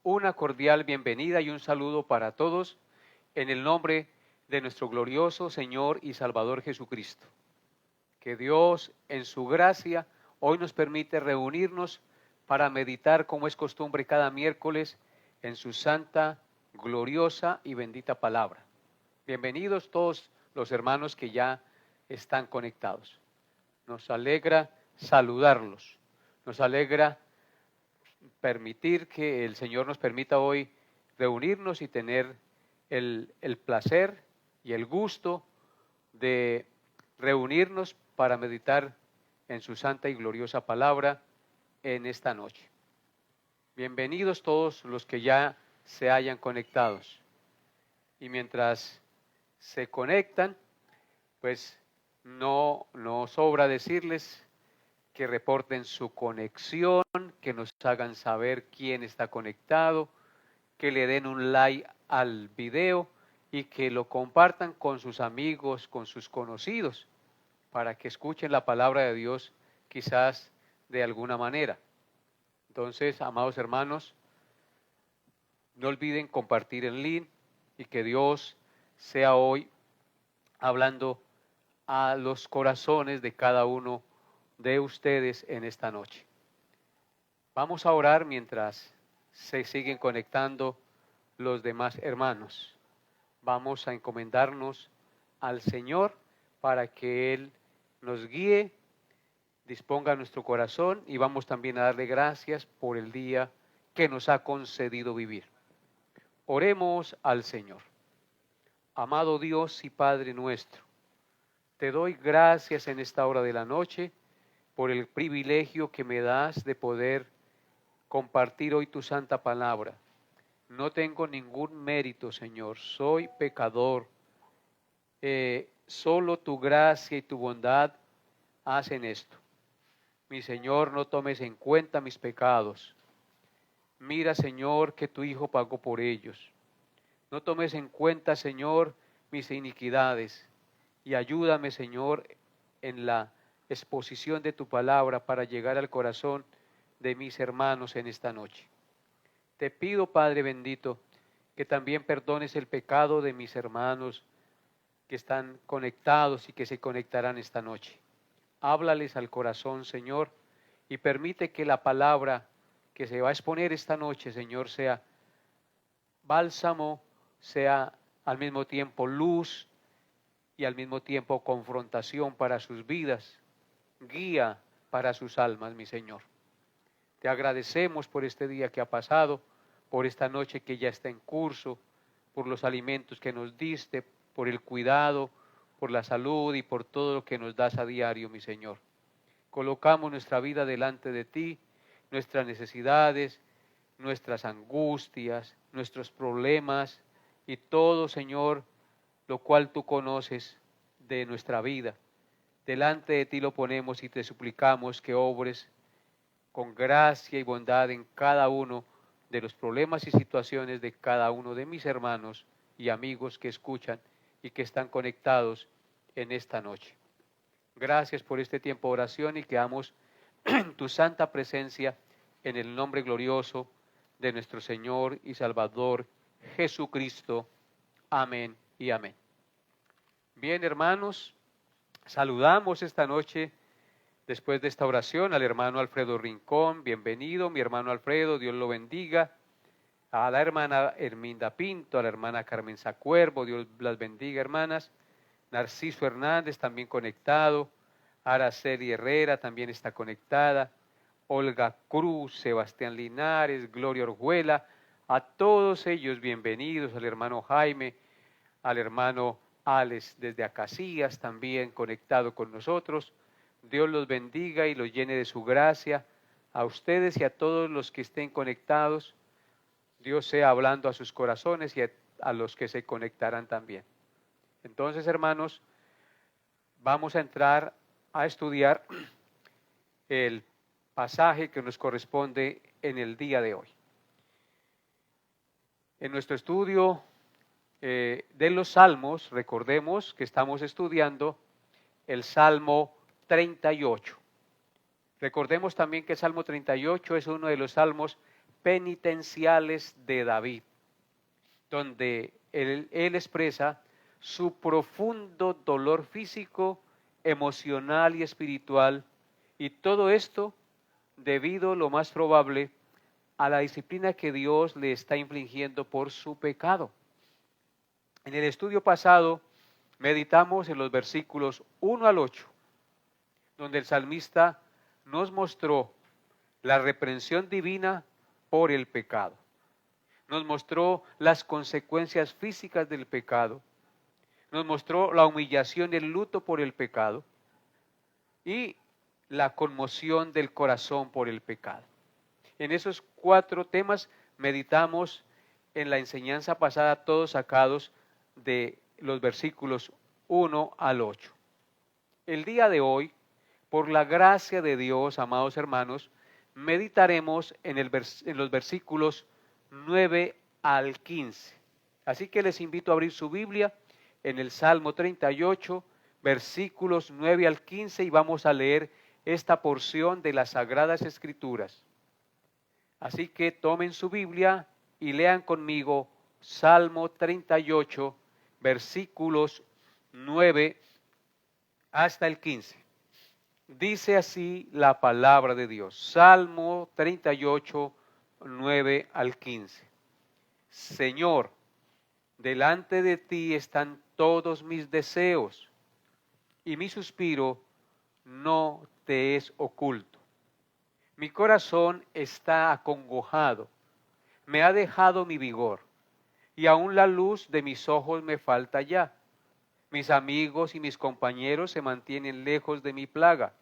una cordial bienvenida y un saludo para todos en el nombre de nuestro glorioso Señor y Salvador Jesucristo. Que Dios en su gracia hoy nos permite reunirnos para meditar como es costumbre cada miércoles en su santa, gloriosa y bendita palabra. Bienvenidos todos los hermanos que ya están conectados. Nos alegra saludarlos, nos alegra permitir que el Señor nos permita hoy reunirnos y tener el placer y el gusto de reunirnos para meditar en su santa y gloriosa palabra en esta noche. Bienvenidos todos los que ya se hayan conectados. Y mientras se conectan, pues no sobra decirles que reporten su conexión, que nos hagan saber quién está conectado, que le den un like al video y que lo compartan con sus amigos, con sus conocidos, para que escuchen la palabra de Dios quizás de alguna manera. Entonces, amados hermanos, no olviden compartir el link y que Dios sea hoy hablando a los corazones de cada uno de ustedes en esta noche. Vamos a orar mientras se siguen conectando los demás hermanos. Vamos a encomendarnos al Señor para que Él nos guíe, disponga nuestro corazón y vamos también a darle gracias por el día que nos ha concedido vivir. Oremos al Señor. Amado Dios y Padre nuestro, te doy gracias en esta hora de la noche por el privilegio que me das de poder compartir hoy tu santa palabra. No tengo ningún mérito, Señor, soy pecador. Solo tu gracia y tu bondad hacen esto. Mi Señor, no tomes en cuenta mis pecados. Mira, Señor, que tu Hijo pagó por ellos. No tomes en cuenta, Señor, mis iniquidades y ayúdame, Señor, en la exposición de tu palabra para llegar al corazón de mis hermanos en esta noche. Te pido, Padre bendito, que también perdones el pecado de mis hermanos que están conectados y que se conectarán esta noche. Háblales al corazón, Señor, y permite que la palabra que se va a exponer esta noche, Señor, sea bálsamo, sea al mismo tiempo luz y al mismo tiempo confrontación para sus vidas, guía para sus almas, mi Señor. Te agradecemos por este día que ha pasado, por esta noche que ya está en curso, por los alimentos que nos diste, por el cuidado, por la salud y por todo lo que nos das a diario, mi Señor. Colocamos nuestra vida delante de ti, nuestras necesidades, nuestras angustias, nuestros problemas y todo, Señor, lo cual tú conoces de nuestra vida. Delante de ti lo ponemos y te suplicamos que obres con gracia y bondad en cada uno de los problemas y situaciones de cada uno de mis hermanos y amigos que escuchan y que están conectados en esta noche. Gracias por este tiempo de oración y quedamos en tu santa presencia en el nombre glorioso de nuestro Señor y Salvador Jesucristo. Amén y amén. Bien, hermanos, saludamos esta noche, después de esta oración, al hermano Alfredo Rincón. Bienvenido, mi hermano Alfredo, Dios lo bendiga. A la hermana Herminda Pinto, a la hermana Carmen Sacuervo, Dios las bendiga, hermanas. Narciso Hernández también conectado. Araceli Herrera también está conectada. Olga Cruz, Sebastián Linares, Gloria Orjuela. A todos ellos bienvenidos, al hermano Jaime, al hermano Alex desde Acacias también conectado con nosotros. Dios los bendiga y los llene de su gracia a ustedes y a todos los que estén conectados. Dios sea hablando a sus corazones y a los que se conectarán también. Entonces, hermanos, vamos a entrar a estudiar el pasaje que nos corresponde en el día de hoy. En nuestro estudio de los Salmos, recordemos que estamos estudiando el Salmo 38. Recordemos también que el Salmo 38 es uno de los salmos penitenciales de David, donde él expresa su profundo dolor físico, emocional y espiritual, y todo esto debido, lo más probable, a la disciplina que Dios le está infligiendo por su pecado. En el estudio pasado meditamos en los versículos 1 al 8, donde el salmista nos mostró la reprensión divina por el pecado. Nos mostró las consecuencias físicas del pecado. Nos mostró la humillación y el luto por el pecado. Y la conmoción del corazón por el pecado. En esos 4 temas meditamos en la enseñanza pasada, todos sacados de los versículos 1 al 8. El día de hoy, por la gracia de Dios, amados hermanos, meditaremos en los versículos 9 al 15. Así que les invito a abrir su Biblia en el Salmo 38, versículos 9 al 15, y vamos a leer esta porción de las Sagradas Escrituras. Así que tomen su Biblia y lean conmigo Salmo 38, versículos 9 hasta el 15. Dice así la palabra de Dios. Salmo 38, 9 al 15. Señor, delante de ti están todos mis deseos, y mi suspiro no te es oculto. Mi corazón está acongojado, me ha dejado mi vigor, y aún la luz de mis ojos me falta ya. Mis amigos y mis compañeros se mantienen lejos de mi plaga,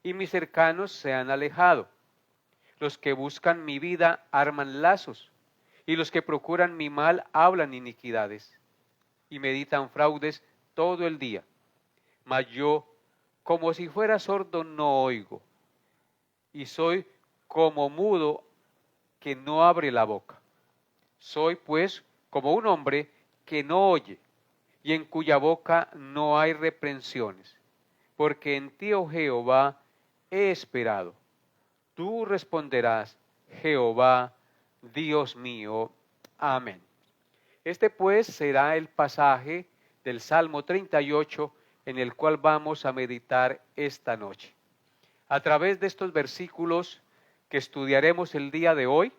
y mis cercanos se han alejado. Los que buscan mi vida arman lazos, y los que procuran mi mal hablan iniquidades, y meditan fraudes todo el día. Mas yo, como si fuera sordo, no oigo, y soy como mudo que no abre la boca. Soy pues como un hombre que no oye, y en cuya boca no hay reprensiones, porque en ti, oh Jehová, he esperado. Tú responderás, Jehová, Dios mío. Amén. Este pues será el pasaje del Salmo 38 en el cual vamos a meditar esta noche. A través de estos versículos que estudiaremos el día de hoy,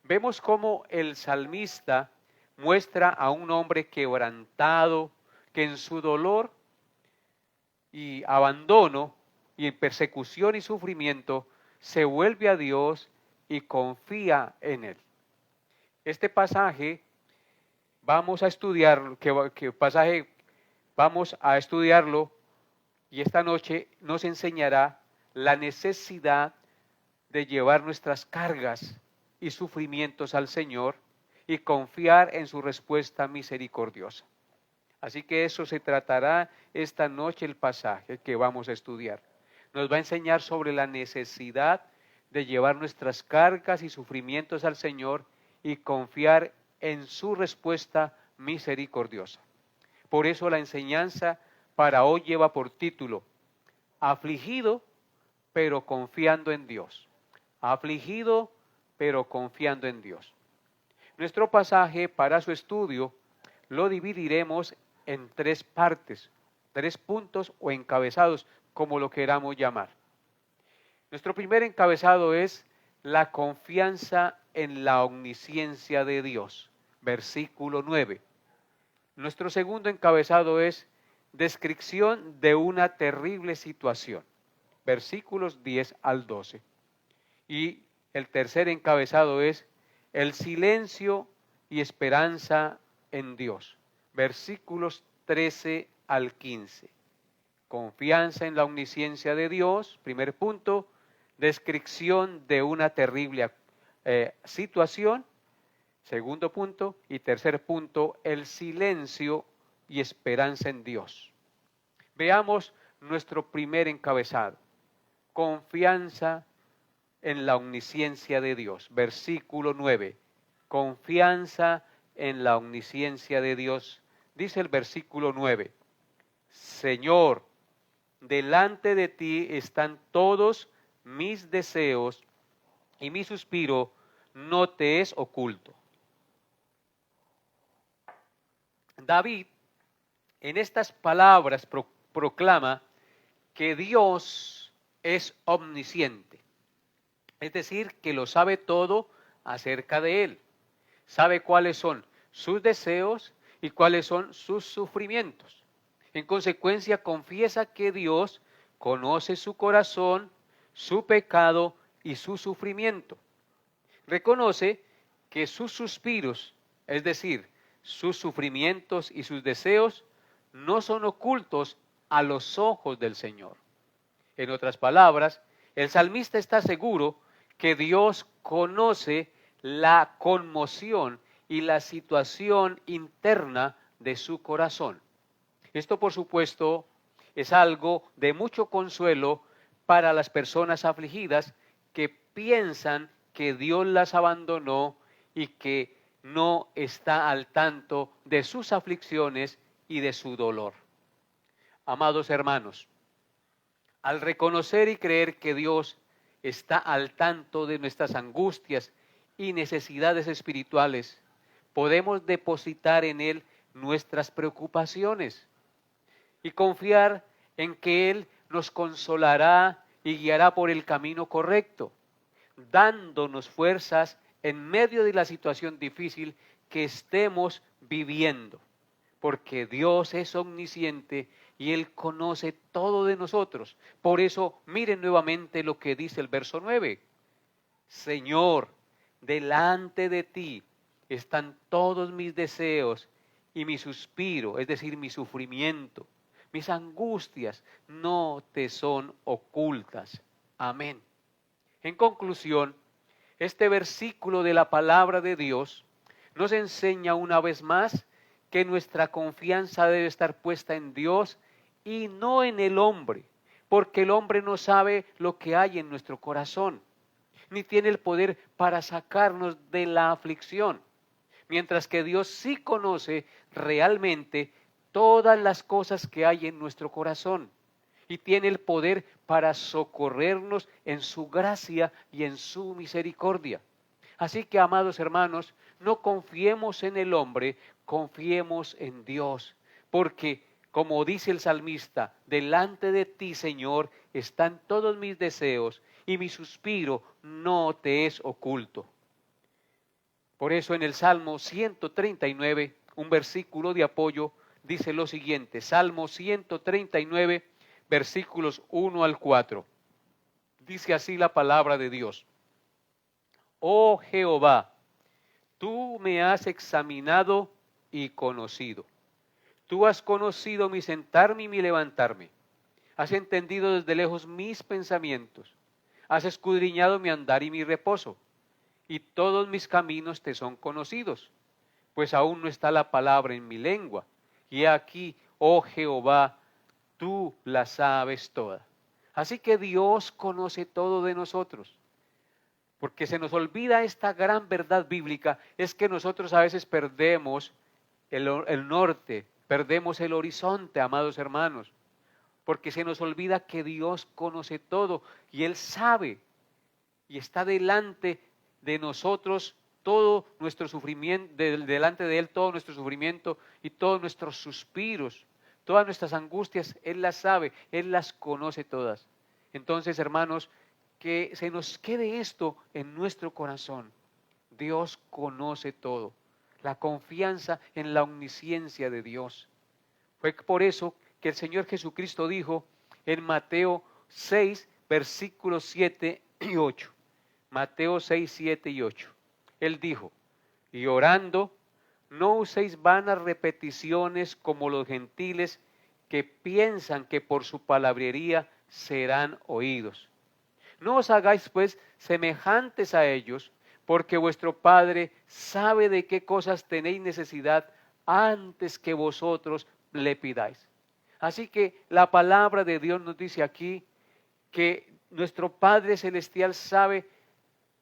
vemos cómo el salmista muestra a un hombre quebrantado, que en su dolor y abandono y en persecución y sufrimiento se vuelve a Dios y confía en Él. Este pasaje vamos a estudiarlo, vamos a estudiarlo, y esta noche nos enseñará la necesidad de llevar nuestras cargas y sufrimientos al Señor y confiar en su respuesta misericordiosa. Así que eso se tratará esta noche el pasaje que vamos a estudiar. Nos va a enseñar sobre la necesidad de llevar nuestras cargas y sufrimientos al Señor y confiar en su respuesta misericordiosa. Por eso la enseñanza para hoy lleva por título, afligido pero confiando en Dios. Afligido pero confiando en Dios. Nuestro pasaje para su estudio lo dividiremos en 3 partes, 3 puntos o encabezados, como lo queramos llamar. Nuestro primer encabezado es la confianza en la omnisciencia de Dios, versículo 9. Nuestro segundo encabezado es descripción de una terrible situación, versículos 10 al 12. Y el tercer encabezado es el silencio y esperanza en Dios, versículos 13 al 15. Confianza en la omnisciencia de Dios, primer punto. Descripción de una terrible situación, segundo punto. Y tercer punto, el silencio y esperanza en Dios. Veamos nuestro primer encabezado. Confianza en la omnisciencia de Dios. Versículo 9. Confianza en la omnisciencia de Dios. Dice el versículo 9. Señor, delante de ti están todos mis deseos, y mi suspiro no te es oculto. David en estas palabras proclama que Dios es omnisciente, es decir, que lo sabe todo acerca de él, sabe cuáles son sus deseos y cuáles son sus sufrimientos. En consecuencia, confiesa que Dios conoce su corazón, su pecado y su sufrimiento. Reconoce que sus suspiros, es decir, sus sufrimientos y sus deseos, no son ocultos a los ojos del Señor. En otras palabras, el salmista está seguro que Dios conoce la conmoción y la situación interna de su corazón. Esto, por supuesto, es algo de mucho consuelo para las personas afligidas que piensan que Dios las abandonó y que no está al tanto de sus aflicciones y de su dolor. Amados hermanos, al reconocer y creer que Dios está al tanto de nuestras angustias y necesidades espirituales, podemos depositar en Él nuestras preocupaciones y confiar en que Él nos consolará y guiará por el camino correcto, dándonos fuerzas en medio de la situación difícil que estemos viviendo, porque Dios es omnisciente y Él conoce todo de nosotros. Por eso, miren nuevamente lo que dice el verso 9. Señor, delante de ti están todos mis deseos y mi suspiro, es decir, mi sufrimiento, mis angustias no te son ocultas. Amén. En conclusión, este versículo de la palabra de Dios nos enseña una vez más que nuestra confianza debe estar puesta en Dios y no en el hombre, porque el hombre no sabe lo que hay en nuestro corazón, ni tiene el poder para sacarnos de la aflicción, mientras que Dios sí conoce realmente todas las cosas que hay en nuestro corazón y tiene el poder para socorrernos en su gracia y en su misericordia. Así que, amados hermanos, no confiemos en el hombre, confiemos en Dios, porque como dice el salmista, delante de ti, Señor, están todos mis deseos y mi suspiro no te es oculto. Por eso en el Salmo 139, un versículo de apoyo, dice lo siguiente, Salmo 139, versículos 1 al 4. Dice así la palabra de Dios. Oh Jehová, tú me has examinado y conocido. Tú has conocido mi sentarme y mi levantarme. Has entendido desde lejos mis pensamientos. Has escudriñado mi andar y mi reposo. Y todos mis caminos te son conocidos. Pues aún no está la palabra en mi lengua. Y he aquí, oh Jehová, tú la sabes toda. Así que Dios conoce todo de nosotros. Porque se nos olvida esta gran verdad bíblica, es que nosotros a veces perdemos el norte, perdemos el horizonte, amados hermanos, porque se nos olvida que Dios conoce todo y Él sabe y está delante de nosotros todo nuestro sufrimiento, delante de Él todo nuestro sufrimiento y todos nuestros suspiros, todas nuestras angustias, Él las sabe, Él las conoce todas. Entonces, hermanos, que se nos quede esto en nuestro corazón. Dios conoce todo. La confianza en la omnisciencia de Dios. Fue por eso que el Señor Jesucristo dijo en Mateo 6, versículos 7 y 8. Mateo 6, 7 y 8. Él dijo, y orando, no uséis vanas repeticiones como los gentiles que piensan que por su palabrería serán oídos. No os hagáis pues semejantes a ellos, porque vuestro Padre sabe de qué cosas tenéis necesidad antes que vosotros le pidáis. Así que la palabra de Dios nos dice aquí que nuestro Padre Celestial sabe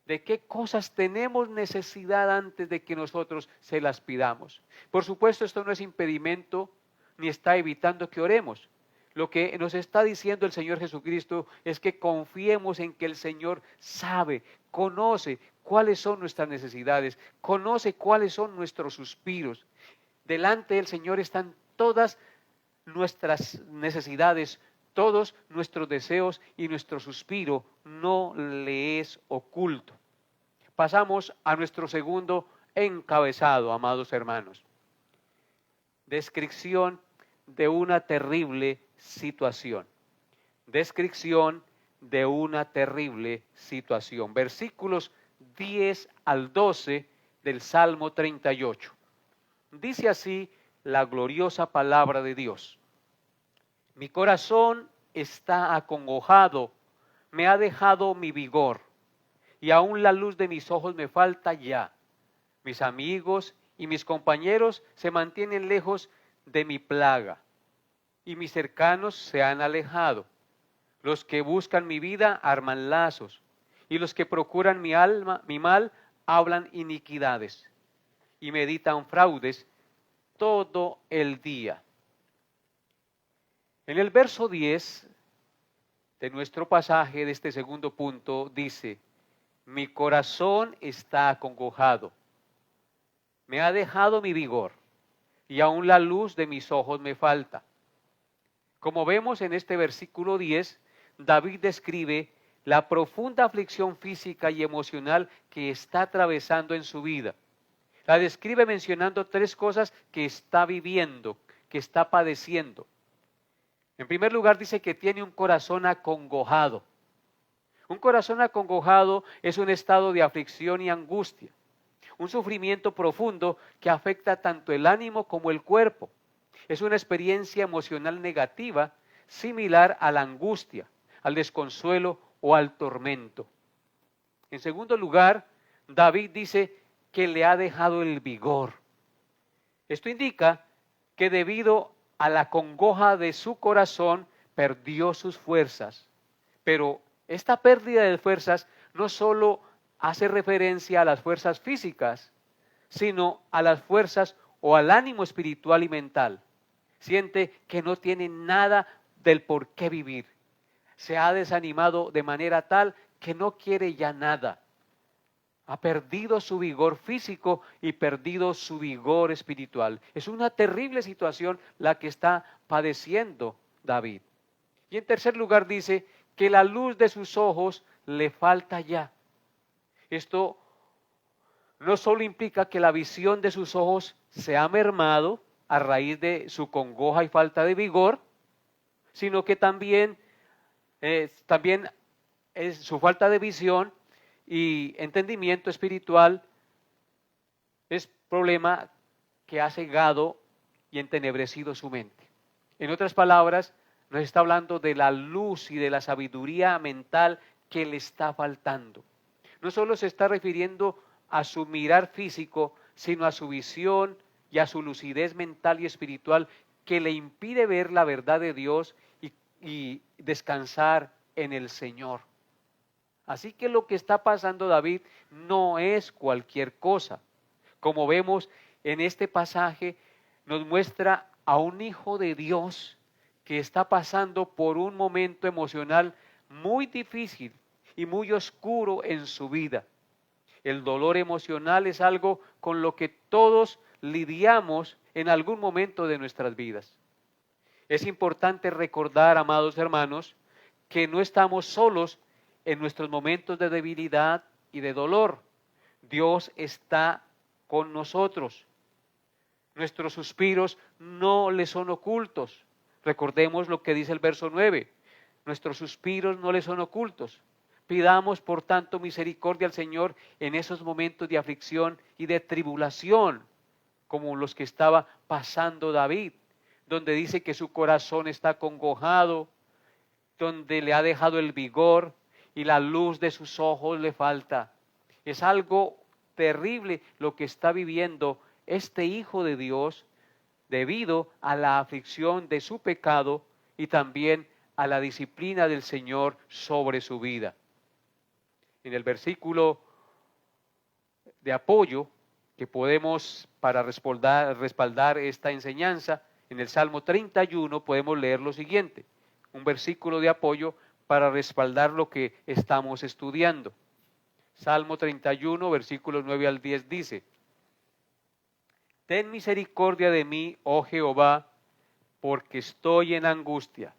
de qué cosas tenemos necesidad antes de que nosotros se las pidamos. Por supuesto, esto no es impedimento ni está evitando que oremos. Lo que nos está diciendo el Señor Jesucristo es que confiemos en que el Señor sabe, conoce cuáles son nuestras necesidades, conoce cuáles son nuestros suspiros. Delante del Señor están todas nuestras necesidades, todos nuestros deseos y nuestro suspiro no le es oculto. Pasamos a nuestro segundo encabezado, amados hermanos. Descripción de una terrible situación. Descripción de una terrible situación. Versículos 10 al 12 del Salmo 38. Dice así la gloriosa palabra de Dios. Mi corazón está acongojado, me ha dejado mi vigor, y aún la luz de mis ojos me falta ya. Mis amigos y mis compañeros se mantienen lejos de mi plaga, y mis cercanos se han alejado. Los que buscan mi vida arman lazos, y los que procuran mi mal, hablan iniquidades, y meditan fraudes todo el día. En el verso 10 de nuestro pasaje de este segundo punto dice, mi corazón está acongojado, me ha dejado mi vigor, y aún la luz de mis ojos me falta. Como vemos en este versículo 10, David describe la profunda aflicción física y emocional que está atravesando en su vida. La describe mencionando tres cosas que está viviendo, que está padeciendo. En primer lugar dice que tiene un corazón acongojado. Un corazón acongojado es un estado de aflicción y angustia, un sufrimiento profundo que afecta tanto el ánimo como el cuerpo. Es una experiencia emocional negativa similar a la angustia, al desconsuelo o al tormento. En segundo lugar, David dice que le ha dejado el vigor. Esto indica que debido a la congoja de su corazón perdió sus fuerzas. Pero esta pérdida de fuerzas no solo hace referencia a las fuerzas físicas, sino a las fuerzas o al ánimo espiritual y mental. Siente que no tiene nada del por qué vivir. Se ha desanimado de manera tal que no quiere ya nada. Ha perdido su vigor físico y perdido su vigor espiritual. Es una terrible situación la que está padeciendo David. Y en tercer lugar dice que la luz de sus ojos le falta ya. Esto no solo implica que la visión de sus ojos se ha mermado a raíz de su congoja y falta de vigor, sino que también es su falta de visión y entendimiento espiritual es problema que ha cegado y entenebrecido su mente. En otras palabras, nos está hablando de la luz y de la sabiduría mental que le está faltando. No solo se está refiriendo a su mirar físico, sino a su visión y a su lucidez mental y espiritual que le impide ver la verdad de Dios y descansar en el Señor. Así que lo que está pasando David no es cualquier cosa. Como vemos en este pasaje, nos muestra a un hijo de Dios que está pasando por un momento emocional muy difícil y muy oscuro en su vida. El dolor emocional es algo con lo que todos lidiamos en algún momento de nuestras vidas. Es importante recordar, amados hermanos, que no estamos solos en nuestros momentos de debilidad y de dolor. Dios está con nosotros. Nuestros suspiros no le son ocultos. Recordemos lo que dice el verso 9. Nuestros suspiros no le son ocultos. Pidamos, por tanto, misericordia al Señor en esos momentos de aflicción y de tribulación, como los que estaba pasando David, donde dice que su corazón está acongojado, donde le ha dejado el vigor y la luz de sus ojos le falta. Es algo terrible lo que está viviendo este Hijo de Dios debido a la aflicción de su pecado y también a la disciplina del Señor sobre su vida. En el versículo de apoyo que podemos para respaldar esta enseñanza, en el Salmo 31 podemos leer lo siguiente, un versículo de apoyo para respaldar lo que estamos estudiando. Salmo 31, versículos 9 al 10 dice: Ten misericordia de mí, oh Jehová, porque estoy en angustia.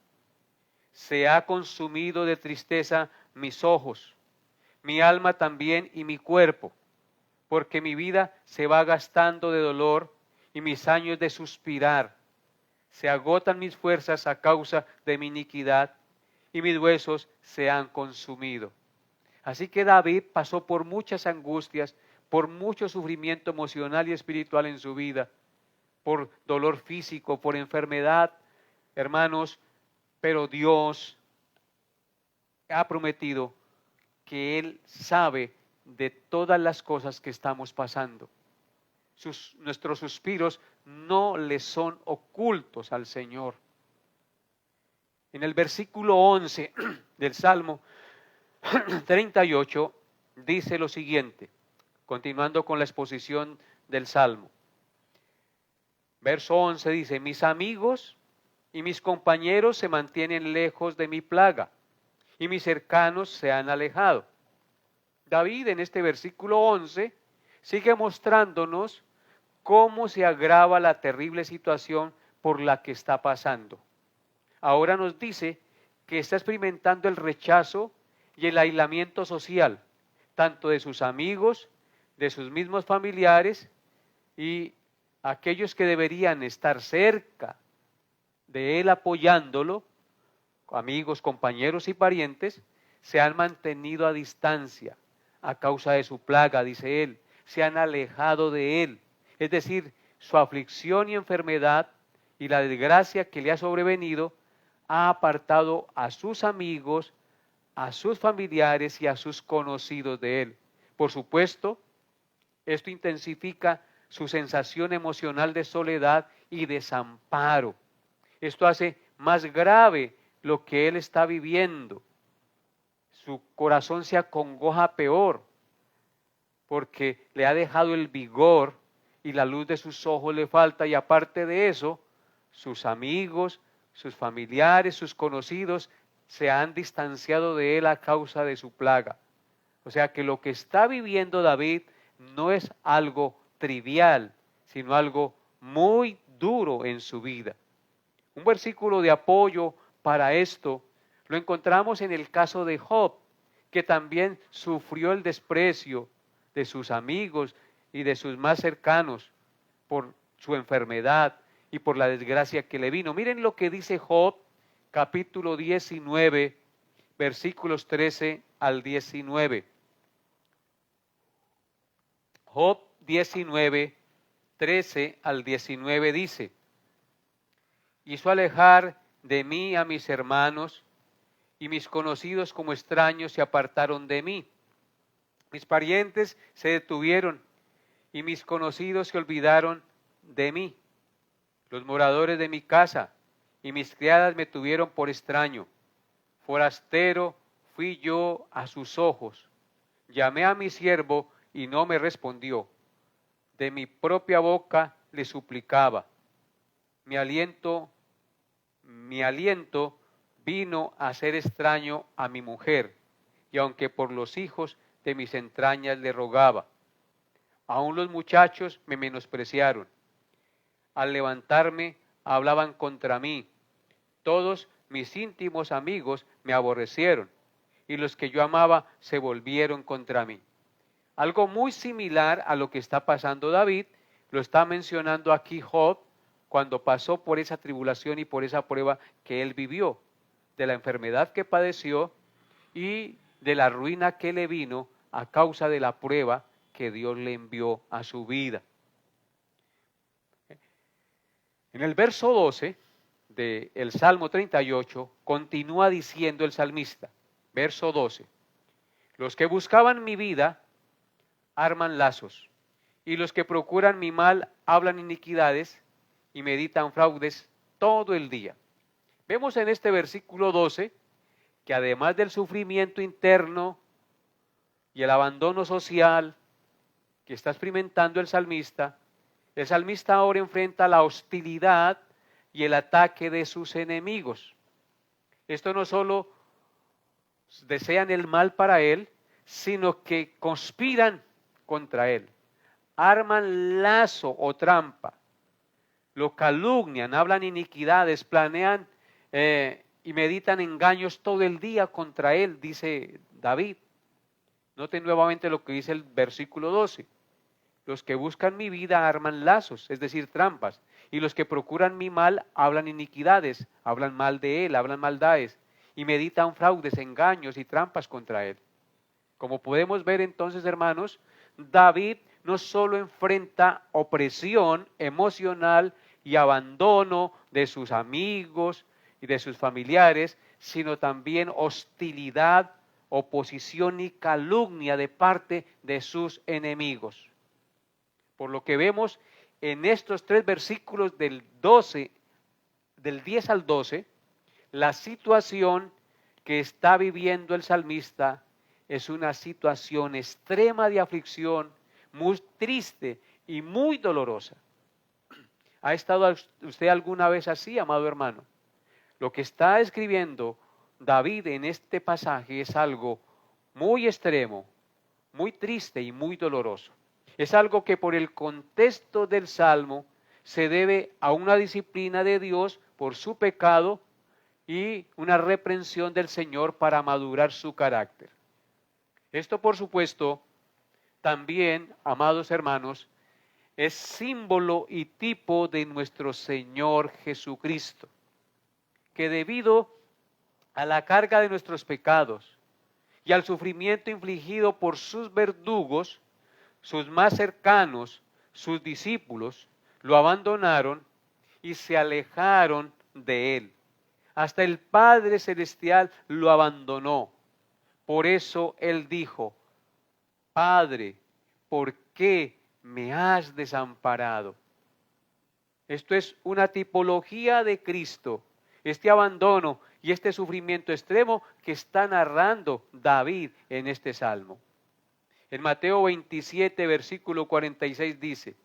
Se ha consumido de tristeza mis ojos, mi alma también y mi cuerpo, porque mi vida se va gastando de dolor y mis años de suspirar. Se agotan mis fuerzas a causa de mi iniquidad y mis huesos se han consumido. Así que David pasó por muchas angustias, por mucho sufrimiento emocional y espiritual en su vida, por dolor físico, por enfermedad, hermanos, pero Dios ha prometido que Él sabe de todas las cosas que estamos pasando. Nuestros suspiros no le son ocultos al Señor. En el versículo 11 del Salmo 38 dice lo siguiente, continuando con la exposición del Salmo. Verso 11 dice: Mis amigos y mis compañeros se mantienen lejos de mi plaga, y mis cercanos se han alejado. David en este versículo 11 sigue mostrándonos cómo se agrava la terrible situación por la que está pasando. Ahora nos dice que está experimentando el rechazo y el aislamiento social, tanto de sus amigos, de sus mismos familiares y aquellos que deberían estar cerca de él apoyándolo, amigos, compañeros y parientes, se han mantenido a distancia a causa de su plaga, dice él, se han alejado de él. Es decir, su aflicción y enfermedad y la desgracia que le ha sobrevenido ha apartado a sus amigos, a sus familiares y a sus conocidos de él. Por supuesto, esto intensifica su sensación emocional de soledad y desamparo. Esto hace más grave lo que él está viviendo. Su corazón se acongoja peor porque le ha dejado el vigor y la luz de sus ojos le falta, y aparte de eso, sus amigos, sus familiares, sus conocidos se han distanciado de él a causa de su plaga. O sea que lo que está viviendo David no es algo trivial, sino algo muy duro en su vida. Un versículo de apoyo para esto lo encontramos en el caso de Job, que también sufrió el desprecio de sus amigos y de sus más cercanos por su enfermedad y por la desgracia que le vino. Miren lo que dice Job, capítulo 19, versículos 13 al 19. Job 19, 13 al 19 dice: Hizo alejar de mí a mis hermanos, y mis conocidos como extraños se apartaron de mí. Mis parientes se detuvieron, y mis conocidos se olvidaron de mí. Los moradores de mi casa y mis criadas me tuvieron por extraño. Forastero fui yo a sus ojos. Llamé a mi siervo y no me respondió. De mi propia boca le suplicaba. Mi aliento vino a ser extraño a mi mujer, y aunque por los hijos de mis entrañas le rogaba. Aún los muchachos me menospreciaron. Al levantarme hablaban contra mí. Todos mis íntimos amigos me aborrecieron, y los que yo amaba se volvieron contra mí. Algo muy similar a lo que está pasando David, lo está mencionando aquí Job, cuando pasó por esa tribulación y por esa prueba que él vivió, de la enfermedad que padeció y de la ruina que le vino a causa de la prueba que Dios le envió a su vida. En el verso 12 del Salmo 38 continúa diciendo el salmista, verso 12, los que buscaban mi vida arman lazos, y los que procuran mi mal hablan iniquidades y meditan fraudes todo el día. Vemos en este versículo 12 que además del sufrimiento interno y el abandono social que está experimentando el salmista ahora enfrenta la hostilidad y el ataque de sus enemigos. Esto no solo desean el mal para él, sino que conspiran contra él, arman lazo o trampa, lo calumnian, hablan iniquidades, planean y meditan engaños todo el día contra él, dice David. Noten nuevamente lo que dice el versículo 12. Los que buscan mi vida arman lazos, es decir, trampas, y los que procuran mi mal hablan iniquidades, hablan mal de él, hablan maldades, y meditan fraudes, engaños y trampas contra él. Como podemos ver entonces, hermanos, David no solo enfrenta opresión emocional y abandono de sus amigos y de sus familiares, sino también hostilidad, oposición y calumnia de parte de sus enemigos. Por lo que vemos en estos 3 versículos del 10 al 12, la situación que está viviendo el salmista es una situación extrema de aflicción, muy triste y muy dolorosa. ¿Ha estado usted alguna vez así, amado hermano? Lo que está escribiendo David en este pasaje es algo muy extremo, muy triste y muy doloroso. Es algo que por el contexto del Salmo se debe a una disciplina de Dios por su pecado y una reprensión del Señor para madurar su carácter. Esto, por supuesto, también, amados hermanos, es símbolo y tipo de nuestro Señor Jesucristo, que debido a la carga de nuestros pecados y al sufrimiento infligido por sus verdugos, sus más cercanos, sus discípulos, lo abandonaron y se alejaron de él. Hasta el Padre Celestial lo abandonó. Por eso él dijo: Padre, ¿por qué me has desamparado? Esto es una tipología de Cristo, este abandono y este sufrimiento extremo que está narrando David en este salmo. En Mateo 27, versículo 46 dice: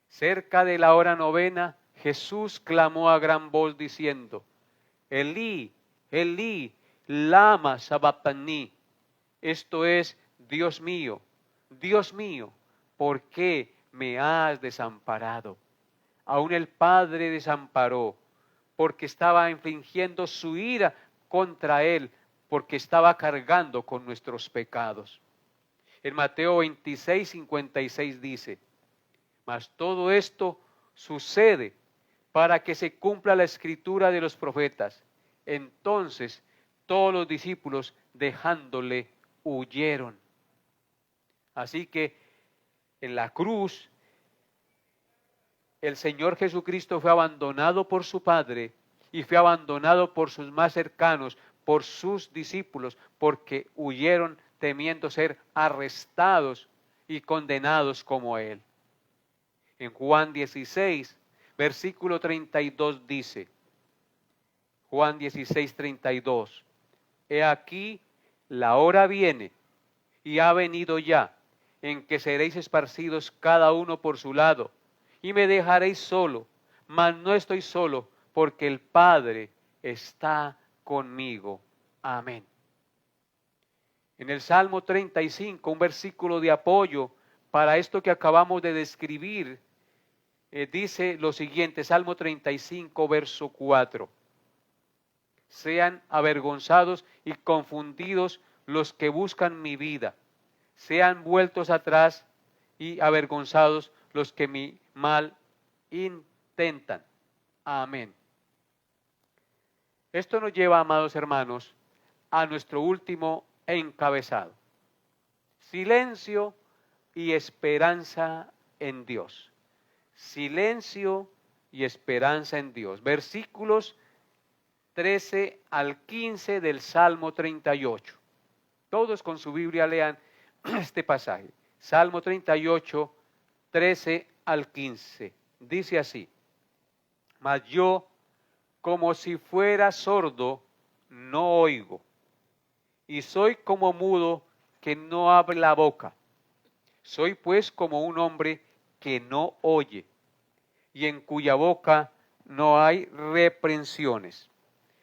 cerca de la hora novena, Jesús clamó a gran voz diciendo: Elí, Elí, lama sabactani. Esto es: Dios mío, ¿por qué me has desamparado? Aún el Padre desamparó, porque estaba infligiendo su ira contra él, porque estaba cargando con nuestros pecados. En Mateo 26, 56 dice: mas todo esto sucede para que se cumpla la escritura de los profetas. Entonces todos los discípulos, dejándole, huyeron. Así que en la cruz el Señor Jesucristo fue abandonado por su Padre y fue abandonado por sus más cercanos, por sus discípulos, porque huyeron temiendo ser arrestados y condenados como Él. En Juan 16, versículo 32 dice, Juan 16, 32, he aquí la hora viene y ha venido ya, en que seréis esparcidos cada uno por su lado, y me dejaréis solo, mas no estoy solo, porque el Padre está conmigo. Amén. En el Salmo 35, un versículo de apoyo para esto que acabamos de describir, dice lo siguiente, Salmo 35, verso 4. Sean avergonzados y confundidos los que buscan mi vida. Sean vueltos atrás y avergonzados los que mi mal intentan. Amén. Esto nos lleva, amados hermanos, a nuestro último encabezado. Silencio y esperanza en Dios. Silencio y esperanza en Dios. Versículos 13 al 15 del Salmo 38. Todos con su Biblia lean este pasaje. Salmo 38, 13 al 15. Dice así: mas yo, como si fuera sordo, no oigo, y soy como mudo que no abre la boca. Soy pues como un hombre que no oye, y en cuya boca no hay reprensiones.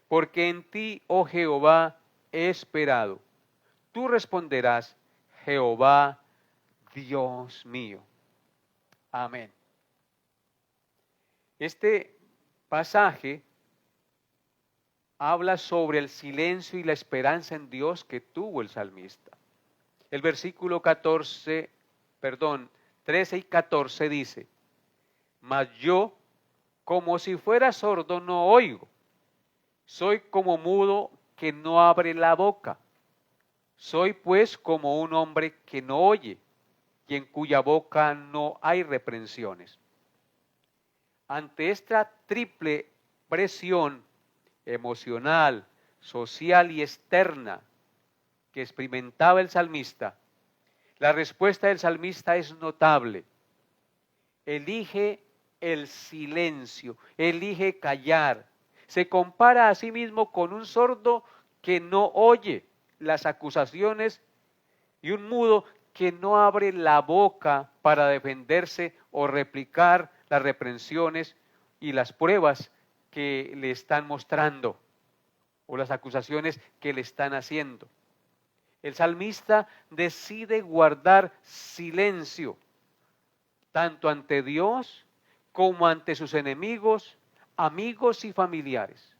Porque en ti, oh Jehová, he esperado. tú responderás, Jehová, Dios mío. Amén. Este pasaje habla sobre el silencio y la esperanza en Dios que tuvo el salmista. El versículo 13 y 14 dice, mas yo, como si fuera sordo, no oigo. Soy como mudo que no abre la boca. Soy pues como un hombre que no oye y en cuya boca no hay reprensiones. Ante esta triple presión emocional, social y externa que experimentaba el salmista, la respuesta del salmista es notable. Elige el silencio, elige callar. Se compara a sí mismo con un sordo que no oye las acusaciones y un mudo que no abre la boca para defenderse o replicar las reprensiones y las pruebas que le están mostrando o las acusaciones que le están haciendo. El salmista decide guardar silencio, tanto ante Dios como ante sus enemigos, amigos y familiares.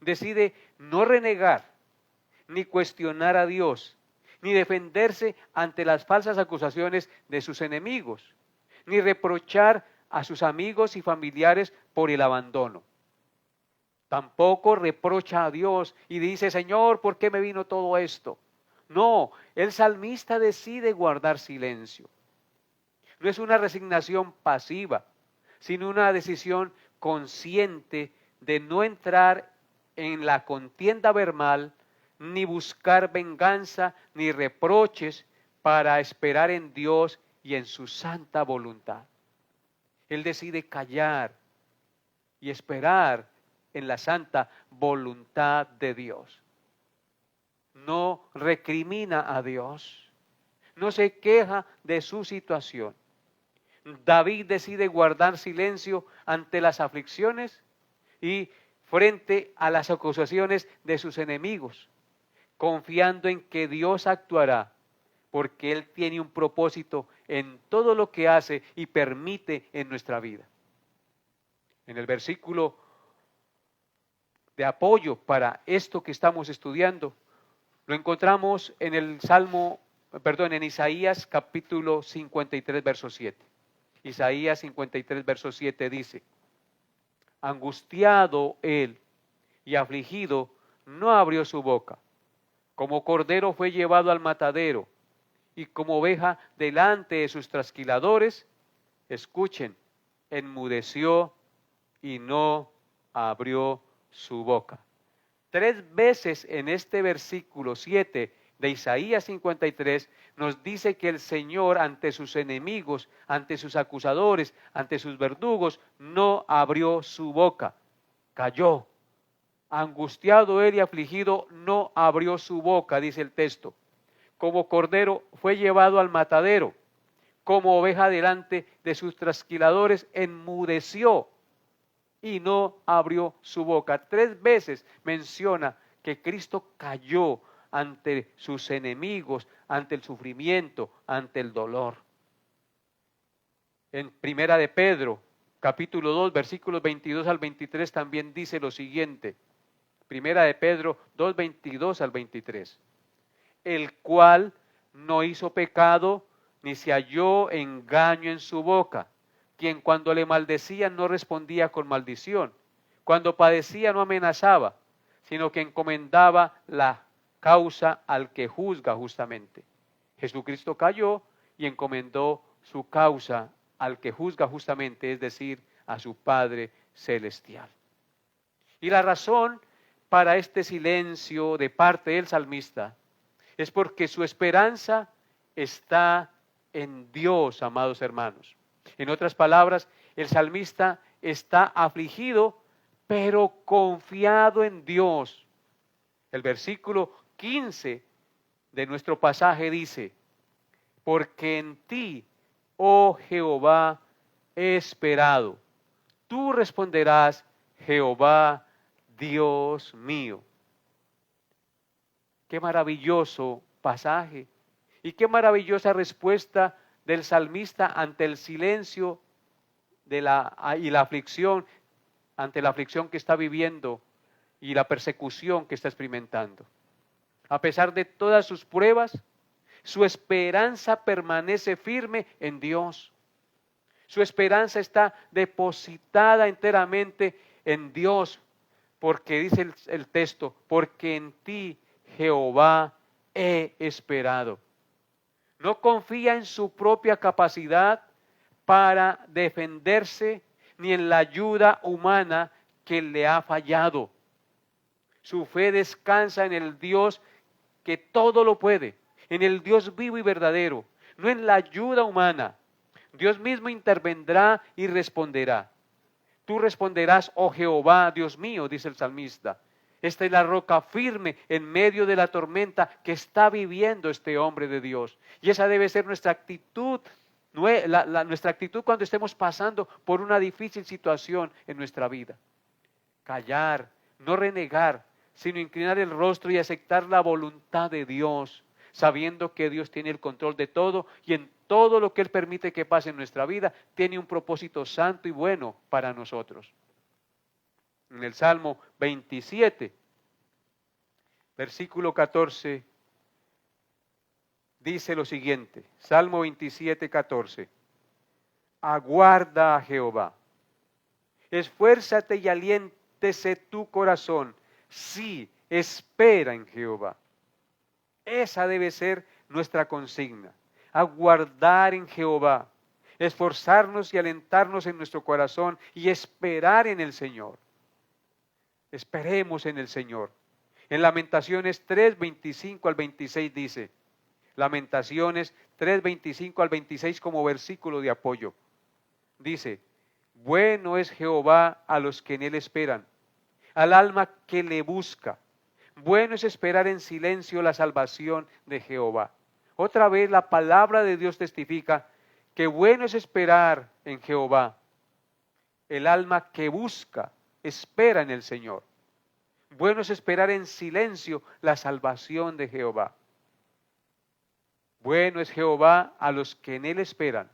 Decide no renegar, ni cuestionar a Dios, ni defenderse ante las falsas acusaciones de sus enemigos, ni reprochar a sus amigos y familiares por el abandono. Tampoco reprocha a Dios y dice, Señor, ¿por qué me vino todo esto? No, el salmista decide guardar silencio. No es una resignación pasiva, sino una decisión consciente de no entrar en la contienda verbal, ni buscar venganza, ni reproches para esperar en Dios y en su santa voluntad. Él decide callar y esperar en la santa voluntad de Dios. No recrimina a Dios, no se queja de su situación. David decide guardar silencio ante las aflicciones y frente a las acusaciones de sus enemigos, confiando en que Dios actuará, porque Él tiene un propósito en todo lo que hace y permite en nuestra vida. En el versículo de apoyo para esto que estamos estudiando, lo encontramos en en Isaías capítulo 53, verso 7. Isaías 53, verso 7 dice, angustiado él y afligido, no abrió su boca. Como cordero fue llevado al matadero, y como oveja delante de sus trasquiladores, escuchen, enmudeció y no abrió su boca. 3 veces en este versículo 7 de Isaías 53 nos dice que el Señor ante sus enemigos, ante sus acusadores, ante sus verdugos, no abrió su boca, calló. Angustiado él y afligido, no abrió su boca, dice el texto. Como cordero fue llevado al matadero, como oveja delante de sus trasquiladores, enmudeció y no abrió su boca. 3 veces menciona que Cristo cayó ante sus enemigos, ante el sufrimiento, ante el dolor. En Primera de Pedro, capítulo 2, versículos 22 al 23 también dice lo siguiente. Primera de Pedro 2, 22 al 23. El cual no hizo pecado, ni se halló engaño en su boca, quien cuando le maldecían no respondía con maldición, cuando padecía no amenazaba, sino que encomendaba la causa al que juzga justamente. Jesucristo cayó y encomendó su causa al que juzga justamente, es decir, a su Padre Celestial. Y la razón para este silencio de parte del salmista es porque su esperanza está en Dios, amados hermanos. En otras palabras, el salmista está afligido, pero confiado en Dios. El versículo 15 de nuestro pasaje dice, porque en ti, oh Jehová, he esperado. Tú responderás, Jehová, Dios mío. Qué maravilloso pasaje. Y qué maravillosa respuesta del salmista ante el silencio y la aflicción, ante la aflicción que está viviendo y la persecución que está experimentando. A pesar de todas sus pruebas, su esperanza permanece firme en Dios. Su esperanza está depositada enteramente en Dios, porque dice el texto, porque en ti, Jehová, he esperado. No confía en su propia capacidad para defenderse, ni en la ayuda humana que le ha fallado. Su fe descansa en el Dios que todo lo puede, en el Dios vivo y verdadero, no en la ayuda humana. Dios mismo intervendrá y responderá. Tú responderás, oh Jehová, Dios mío, dice el salmista. Esta es la roca firme en medio de la tormenta que está viviendo este hombre de Dios. Y esa debe ser nuestra actitud, nuestra actitud cuando estemos pasando por una difícil situación en nuestra vida. Callar, no renegar, sino inclinar el rostro y aceptar la voluntad de Dios, sabiendo que Dios tiene el control de todo y en todo lo que Él permite que pase en nuestra vida, tiene un propósito santo y bueno para nosotros. En el Salmo 27, versículo 14, dice lo siguiente, Salmo 27, 14, aguarda a Jehová, esfuérzate y aliéntese tu corazón, sí, espera en Jehová. Esa debe ser nuestra consigna, aguardar en Jehová, esforzarnos y alentarnos en nuestro corazón y esperar en el Señor. Esperemos en el Señor. En Lamentaciones 3, 25 al 26 dice, Lamentaciones 3, 25 al 26 como versículo de apoyo. Dice, bueno es Jehová a los que en Él esperan, al alma que le busca. Bueno es esperar en silencio la salvación de Jehová. Otra vez la palabra de Dios testifica que bueno es esperar en Jehová. El alma que busca, espera en el Señor. Bueno es esperar en silencio la salvación de Jehová. Bueno es Jehová a los que en Él esperan,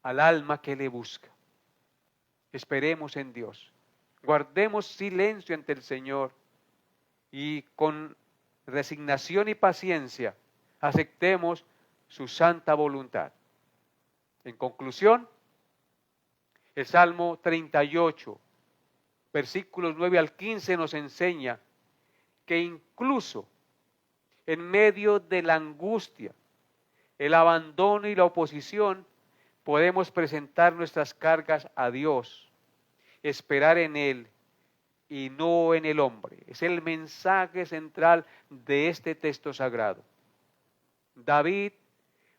al alma que le busca. Esperemos en Dios. Guardemos silencio ante el Señor y con resignación y paciencia aceptemos su santa voluntad. En conclusión, el Salmo 38, versículos 9 al 15 nos enseña que incluso en medio de la angustia, el abandono y la oposición, podemos presentar nuestras cargas a Dios, esperar en Él y no en el hombre. Es el mensaje central de este texto sagrado. David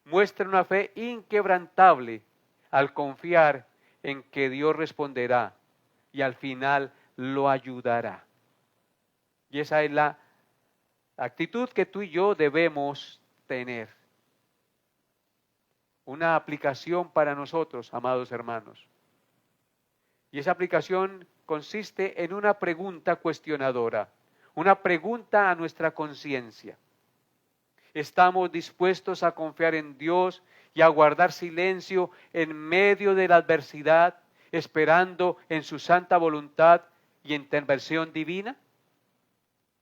muestra una fe inquebrantable al confiar en que Dios responderá y al final lo ayudará. Y esa es la actitud que tú y yo debemos tener. Una aplicación para nosotros, amados hermanos. Y esa aplicación consiste en una pregunta cuestionadora, una pregunta a nuestra conciencia. ¿Estamos dispuestos a confiar en Dios y a guardar silencio en medio de la adversidad, esperando en su santa voluntad y intervención divina?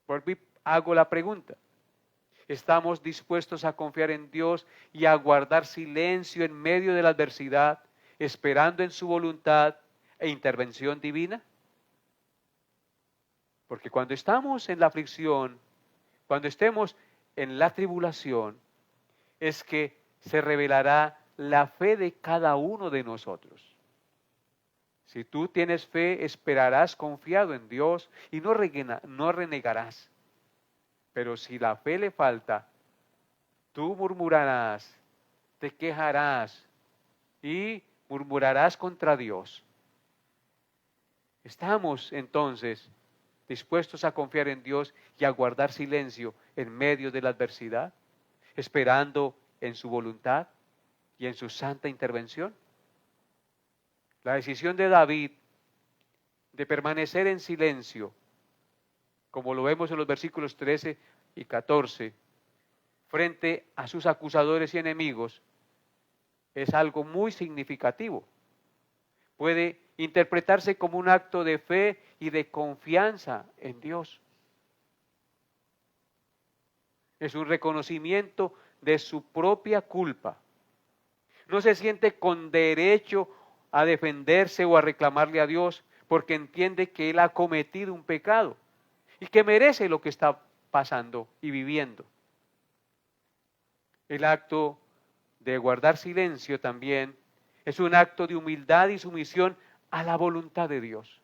Vuelvo y hago la pregunta. ¿Estamos dispuestos a confiar en Dios y a guardar silencio en medio de la adversidad, esperando en su voluntad e intervención divina? Porque cuando estamos en la aflicción, cuando estemos en la tribulación, es que se revelará la fe de cada uno de nosotros. Si tú tienes fe, esperarás confiado en Dios y no renegarás. Pero si la fe le falta, tú murmurarás, te quejarás y murmurarás contra Dios. Estamos entonces dispuestos a confiar en Dios y a guardar silencio en medio de la adversidad, esperando en su voluntad y en su santa intervención. La decisión de David de permanecer en silencio, como lo vemos en los versículos 13 y 14, frente a sus acusadores y enemigos es algo muy significativo. Puede interpretarse como un acto de fe y de confianza en Dios. Es un reconocimiento de su propia culpa. No se siente con derecho a defenderse o a reclamarle a Dios porque entiende que él ha cometido un pecado y que merece lo que está pasando y viviendo. El acto de guardar silencio también es un acto de humildad y sumisión a la voluntad de Dios.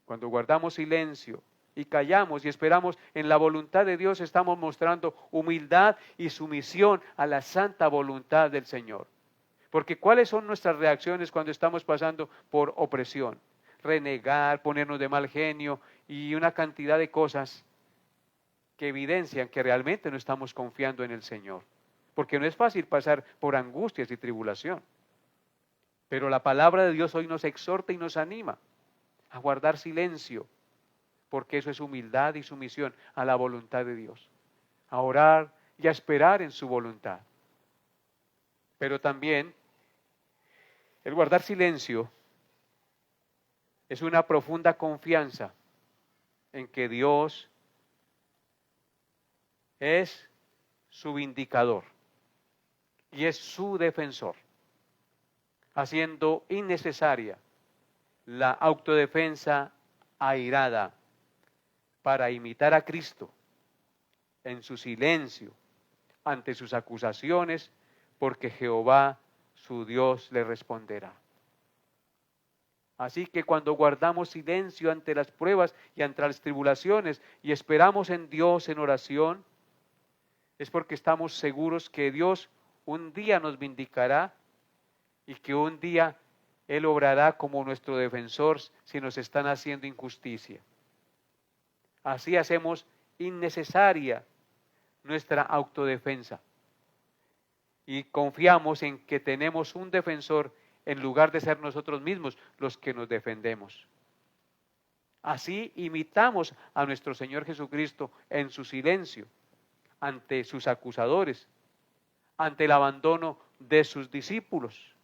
Cuando guardamos silencio y callamos y esperamos en la voluntad de Dios, estamos mostrando humildad y sumisión a la santa voluntad del Señor. Porque ¿cuáles son nuestras reacciones cuando estamos pasando por opresión? Renegar, ponernos de mal genio y una cantidad de cosas que evidencian que realmente no estamos confiando en el Señor. Porque no es fácil pasar por angustias y tribulación. Pero la palabra de Dios hoy nos exhorta y nos anima a guardar silencio, porque eso es humildad y sumisión a la voluntad de Dios, a orar y a esperar en su voluntad. Pero también el guardar silencio es una profunda confianza en que Dios es su vindicador y es su defensor, haciendo innecesaria la autodefensa airada para imitar a Cristo en su silencio ante sus acusaciones, porque Jehová su Dios le responderá. Así que cuando guardamos silencio ante las pruebas y ante las tribulaciones y esperamos en Dios en oración, es porque estamos seguros que Dios un día nos vindicará y que un día Él obrará como nuestro defensor si nos están haciendo injusticia. Así hacemos innecesaria nuestra autodefensa y confiamos en que tenemos un defensor en lugar de ser nosotros mismos los que nos defendemos. Así imitamos a nuestro Señor Jesucristo en su silencio ante sus acusadores, ante el abandono de sus discípulos.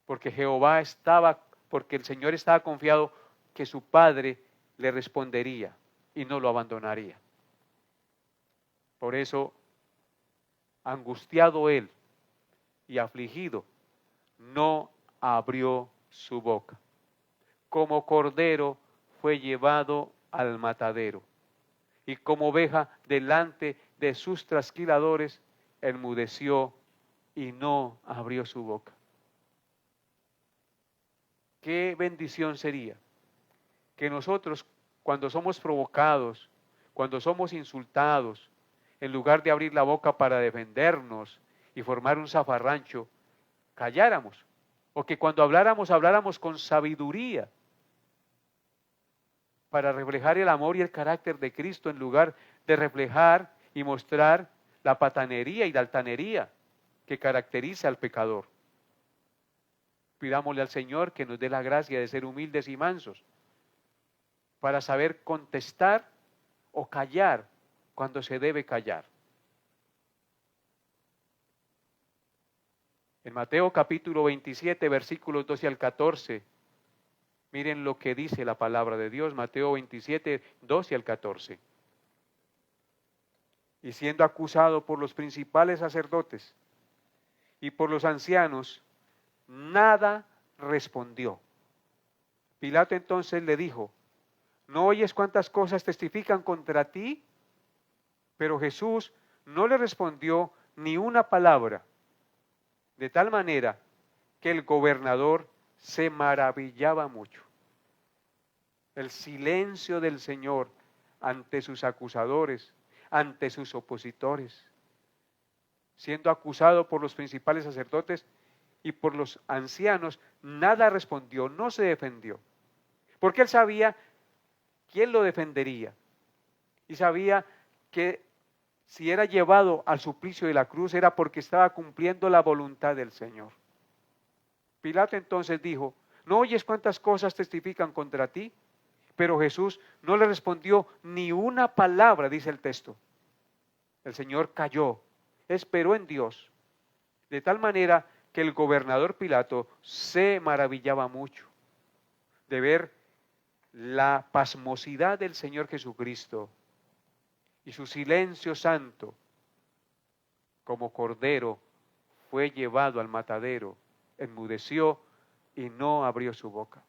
Porque porque el Señor estaba confiado que su Padre le respondería y no lo abandonaría. Por eso, angustiado él y afligido, no abrió su boca. Como cordero fue llevado al matadero, y como oveja delante de sus trasquiladores, enmudeció y no abrió su boca. Qué bendición sería que nosotros, cuando somos provocados, cuando somos insultados, en lugar de abrir la boca para defendernos y formar un zafarrancho, calláramos. O que cuando habláramos con sabiduría para reflejar el amor y el carácter de Cristo en lugar de reflejar y mostrar la patanería y la altanería que caracteriza al pecador. Pidámosle al Señor que nos dé la gracia de ser humildes y mansos para saber contestar o callar cuando se debe callar. En Mateo capítulo 27, versículos 12 al 14, miren lo que dice la palabra de Dios, Mateo 27, 12 al 14. Y siendo acusado por los principales sacerdotes y por los ancianos, nada respondió. Pilato entonces le dijo: ¿no oyes cuántas cosas testifican contra ti? Pero Jesús no le respondió ni una palabra, de tal manera que el gobernador se maravillaba mucho. El silencio del Señor ante sus acusadores, ante sus opositores, siendo acusado por los principales sacerdotes y por los ancianos, nada respondió, no se defendió, porque él sabía quién lo defendería y sabía que si era llevado al suplicio de la cruz era porque estaba cumpliendo la voluntad del Señor. Pilato entonces dijo: ¿no oyes cuántas cosas testifican contra ti? Pero Jesús no le respondió ni una palabra, dice el texto. El Señor calló, esperó en Dios, de tal manera que el gobernador Pilato se maravillaba mucho de ver la pasmosidad del Señor Jesucristo y su silencio santo. Como cordero fue llevado al matadero, enmudeció y no abrió su boca.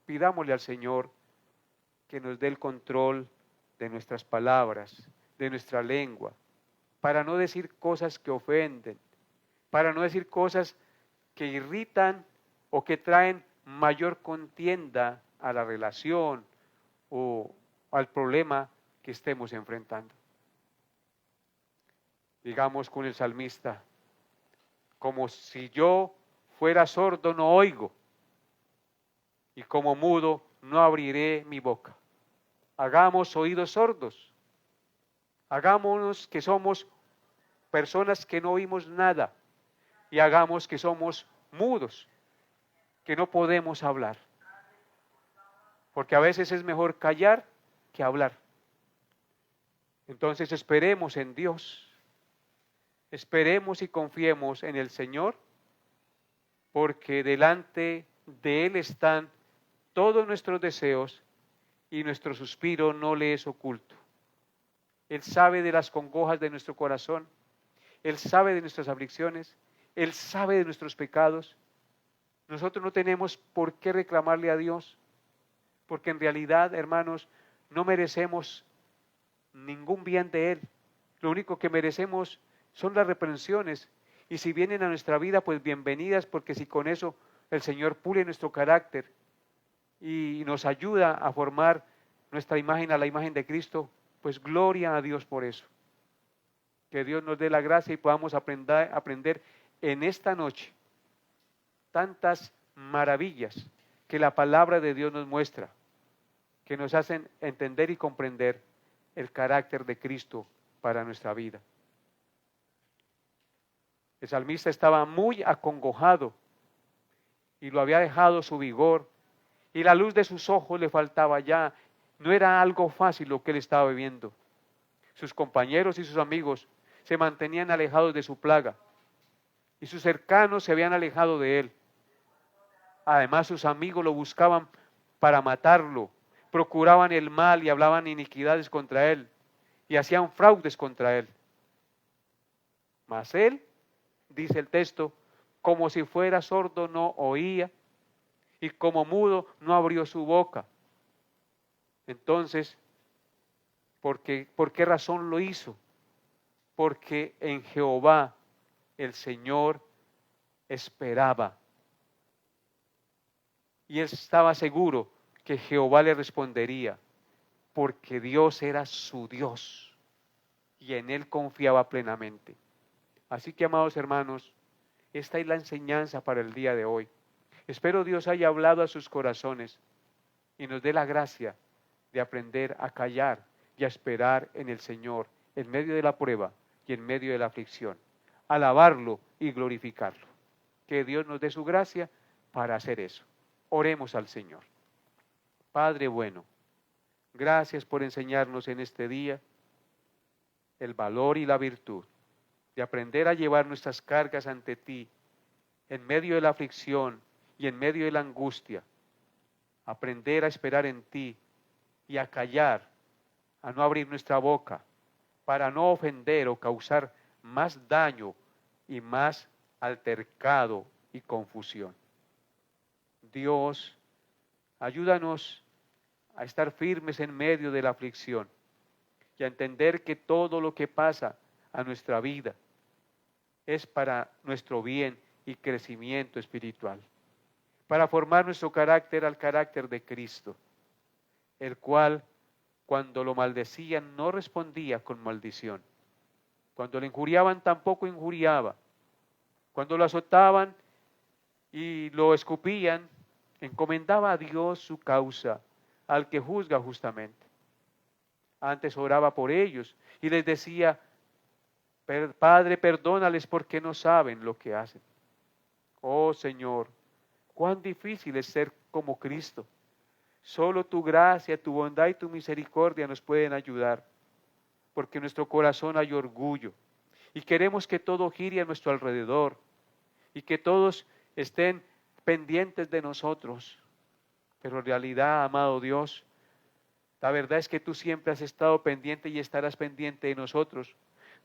Pidámosle al Señor que nos dé el control de nuestras palabras, de nuestra lengua, para no decir cosas que ofenden, para no decir cosas que irritan o que traen mayor contienda a la relación o al problema que estemos enfrentando. Digamos con el salmista, como si yo fuera sordo no oigo, y como mudo no abriré mi boca. Hagamos oídos sordos, hagámonos que somos personas que no oímos nada, y hagamos que somos mudos, que no podemos hablar. Porque a veces es mejor callar que hablar. Entonces esperemos en Dios, esperemos y confiemos en el Señor, porque delante de Él están todos nuestros deseos y nuestro suspiro no le es oculto. Él sabe de las congojas de nuestro corazón, Él sabe de nuestras aflicciones, Él sabe de nuestros pecados. Nosotros no tenemos por qué reclamarle a Dios, porque en realidad, hermanos, no merecemos ningún bien de Él. Lo único que merecemos son las reprensiones, y si vienen a nuestra vida, pues bienvenidas, porque si con eso el Señor pule nuestro carácter y nos ayuda a formar nuestra imagen a la imagen de Cristo, pues gloria a Dios por eso. Que Dios nos dé la gracia y podamos aprender en esta noche tantas maravillas que la palabra de Dios nos muestra, que nos hacen entender y comprender el carácter de Cristo para nuestra vida. El salmista estaba muy acongojado y lo había dejado su vigor, y la luz de sus ojos le faltaba ya. No era algo fácil lo que él estaba viviendo. Sus compañeros y sus amigos se mantenían alejados de su plaga, y sus cercanos se habían alejado de él. Además, sus amigos lo buscaban para matarlo, procuraban el mal y hablaban iniquidades contra él, y hacían fraudes contra él. Mas él, dice el texto, como si fuera sordo no oía, y como mudo no abrió su boca. Entonces, ¿por qué razón lo hizo? Porque en Jehová el Señor esperaba. Y él estaba seguro que Jehová le respondería, porque Dios era su Dios y en él confiaba plenamente. Así que, amados hermanos, esta es la enseñanza para el día de hoy. Espero Dios haya hablado a sus corazones y nos dé la gracia de aprender a callar y a esperar en el Señor en medio de la prueba y en medio de la aflicción, alabarlo y glorificarlo. Que Dios nos dé su gracia para hacer eso. Oremos al Señor. Padre bueno, gracias por enseñarnos en este día el valor y la virtud de aprender a llevar nuestras cargas ante ti en medio de la aflicción y en medio de la angustia. Aprender a esperar en ti y a callar, a no abrir nuestra boca, para no ofender o causar más daño y más altercado y confusión. Dios, ayúdanos a estar firmes en medio de la aflicción y a entender que todo lo que pasa a nuestra vida es para nuestro bien y crecimiento espiritual, para formar nuestro carácter al carácter de Cristo, el cual cuando lo maldecían no respondía con maldición, cuando le injuriaban tampoco injuriaba, cuando lo azotaban y lo escupían, encomendaba a Dios su causa, al que juzga justamente. Antes oraba por ellos y les decía, Padre, perdónales porque no saben lo que hacen. Oh Señor, cuán difícil es ser como Cristo. Solo tu gracia, tu bondad y tu misericordia nos pueden ayudar porque en nuestro corazón hay orgullo y queremos que todo gire a nuestro alrededor y que todos estén pendientes de nosotros. Pero en realidad, amado Dios, la verdad es que tú siempre has estado pendiente y estarás pendiente de nosotros.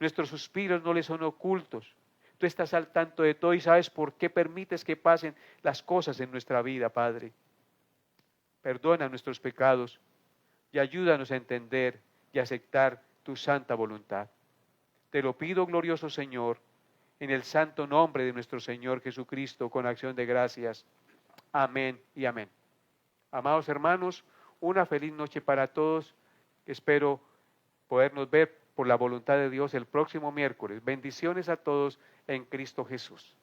Nuestros suspiros no les son ocultos. Tú estás al tanto de todo y sabes por qué permites que pasen las cosas en nuestra vida, Padre. Perdona nuestros pecados y ayúdanos a entender y aceptar tu santa voluntad. Te lo pido, glorioso Señor, en el santo nombre de nuestro Señor Jesucristo, con acción de gracias. Amén y amén. Amados hermanos, una feliz noche para todos. Espero podernos ver por la voluntad de Dios el próximo miércoles. Bendiciones a todos en Cristo Jesús.